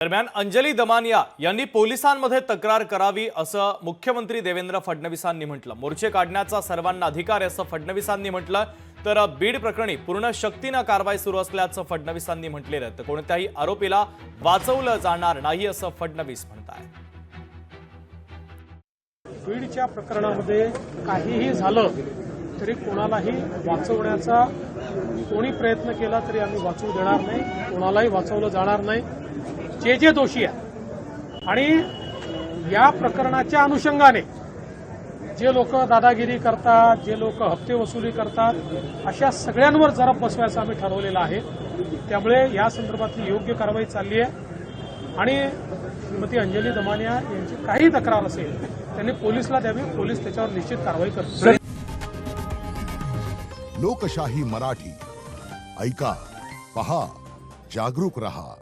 दरम्यान अंजली दमानिया यांनी पोलिसांमध्ये तक्रार करावी असं मुख्यमंत्री देवेंद्र फडणवीसांनी म्हटलं। मोर्चे काढण्याचा सर्वांना अधिकार आहे असं फडणवीसांनी म्हटलं। तर बीड प्रकरणी पूर्ण शक्तीने कारवाई सुरू असल्याचं फडणवीसांनी म्हटलेलं आहे। तर कोणत्याही आरोपीला वाचवलं जाणार नाही असं फडणवीस म्हणतात। बीडच्या प्रकरणामध्ये काहीही झालं तरी कोणालाही वाचवण्याचा कोणी प्रयत्न केला तरी आम्ही वाचवू देणार नाही, कोणालाही वाचवलं जाणार नाही। जे दोषी आहेत आणि या प्रकरणाच्या अनुषंगाने जे लोक दादागिरी करतात, जे लोक हप्ते वसुली करतात, अशा सगळ्यांवर जरा बसवायचं आम्ही ठरवलेलं आहे। त्यामुळे या संदर्भातली योग्य कारवाई चालली आहे आणि श्रीमती अंजली दमानिया यांची काही तक्रार असेल त्यांनी पोलिसला द्यावी, पोलीस त्याच्यावर निश्चित कारवाई करतील। लोकशाही मराठी ऐका, पहा, जागरूक रहा।